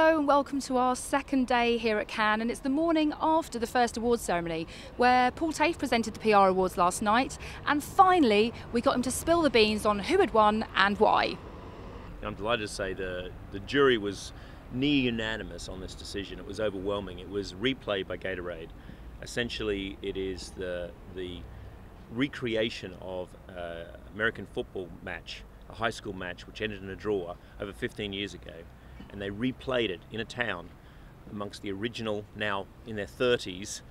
Hello and welcome to our second day here at Cannes, and it's the morning after the first awards ceremony where Paul Taaffe presented the PR awards last night, and finally we got him to spill the beans on who had won and why. I'm delighted to say the jury was near unanimous on this decision. It was overwhelming. It was replayed by Gatorade. Essentially it is the recreation of an American football match, a high school match which ended in a draw over 15 years ago. And they replayed it in a town amongst the original, now in their 30s,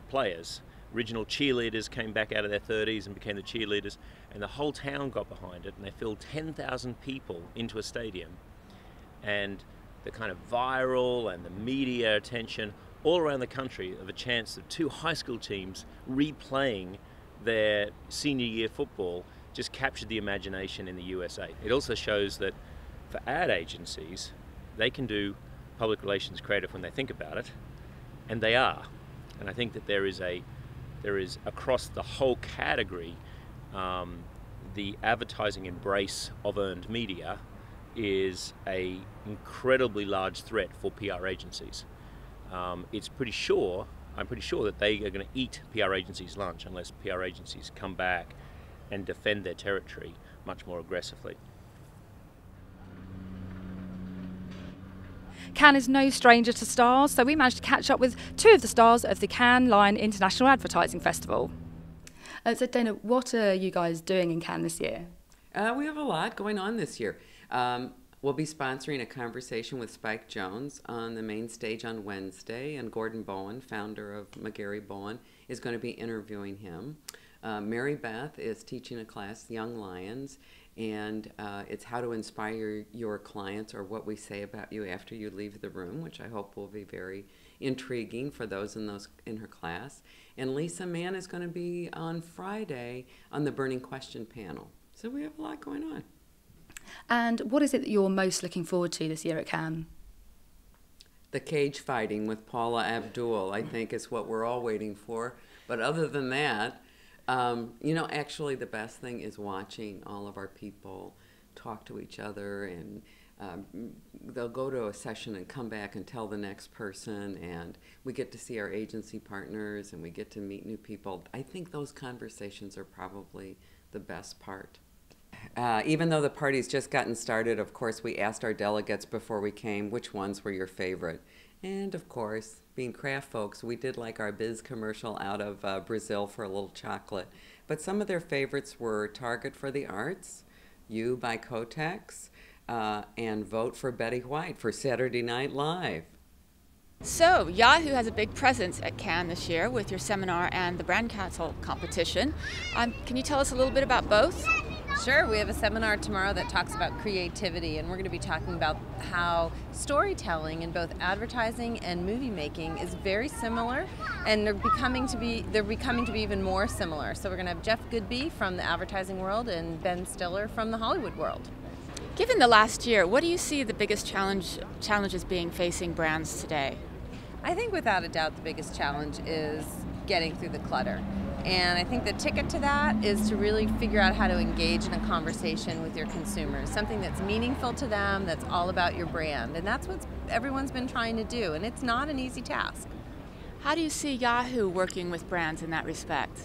players. Original cheerleaders came back out of their 30s and became the cheerleaders, and the whole town got behind it, and they filled 10,000 people into a stadium. And the kind of viral and the media attention all around the country of a chance of two high school teams replaying their senior year football just captured the imagination in the USA. It also shows that for ad agencies, they can do public relations creative when they think about it, and they are. And I think that there is across the whole category, the advertising embrace of earned media is a incredibly large threat for PR agencies. I'm pretty sure that they are going to eat PR agencies' lunch unless PR agencies come back and defend their territory much more aggressively. Cannes is no stranger to stars, so we managed to catch up with two of the stars of the Cannes Lion International Advertising Festival. So Dana, what are you guys doing in Cannes this year? We have a lot going on this year. We'll be sponsoring a conversation with Spike Jonze on the main stage on Wednesday, and Gordon Bowen, founder of McGarry Bowen, is going to be interviewing him. Mary Beth is teaching a class, Young Lions, and it's how to inspire your clients, or what we say about you after you leave the room, which I hope will be very intriguing for those in her class. And Lisa Mann is going to be on Friday on the Burning Question panel. So we have a lot going on. And what is it that you're most looking forward to this year at Cannes? The cage fighting with Paula Abdul, I think, is what we're all waiting for. But other than that, you know, actually the best thing is watching all of our people talk to each other, and they'll go to a session and come back and tell the next person, and we get to see our agency partners and we get to meet new people. I think those conversations are probably the best part. Even though the party's just gotten started, of course, we asked our delegates before we came which ones were your favorite. And of course, being Kraft folks, we did like our Biz commercial out of Brazil for a little chocolate. But some of their favorites were Target for the Arts, You by Kotex, and Vote for Betty White for Saturday Night Live. So, Yahoo has a big presence at Cannes this year with your seminar and the Brand Council competition. Can you tell us a little bit about both? Sure, we have a seminar tomorrow that talks about creativity, and we're going to be talking about how storytelling in both advertising and movie making is very similar, and they're becoming to be even more similar. So we're going to have Jeff Goodby from the advertising world and Ben Stiller from the Hollywood world. Given the last year, what do you see the biggest challenges being facing brands today? I think without a doubt the biggest challenge is getting through the clutter. And I think the ticket to that is to really figure out how to engage in a conversation with your consumers, something that's meaningful to them, that's all about your brand. And that's what everyone's been trying to do, and it's not an easy task. How do you see Yahoo working with brands in that respect?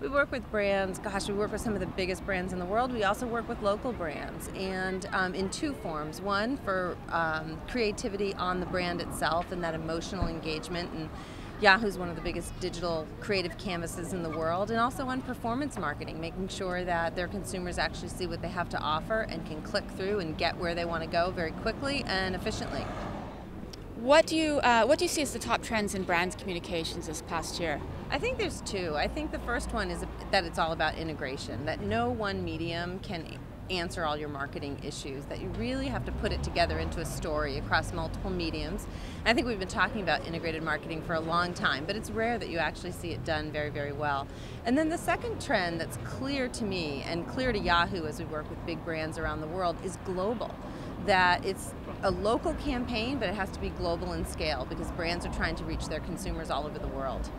We work with brands, gosh, we work with some of the biggest brands in the world. We also work with local brands, and in two forms. One, for creativity on the brand itself and that emotional engagement, and Yahoo's one of the biggest digital creative canvases in the world, and also on performance marketing, making sure that their consumers actually see what they have to offer and can click through and get where they want to go very quickly and efficiently. What do you see as the top trends in brands communications this past year? I think there's two. I think the first one is that it's all about integration, that no one medium can answer all your marketing issues, that you really have to put it together into a story across multiple mediums. I think we've been talking about integrated marketing for a long time, but it's rare that you actually see it done very, very well. And then the second trend that's clear to me and clear to Yahoo as we work with big brands around the world is global. That it's a local campaign, but it has to be global in scale, because brands are trying to reach their consumers all over the world.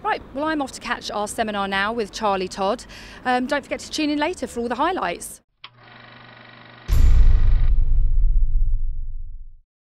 Right, well I'm off to catch our seminar now with Charlie Todd. Don't forget to tune in later for all the highlights.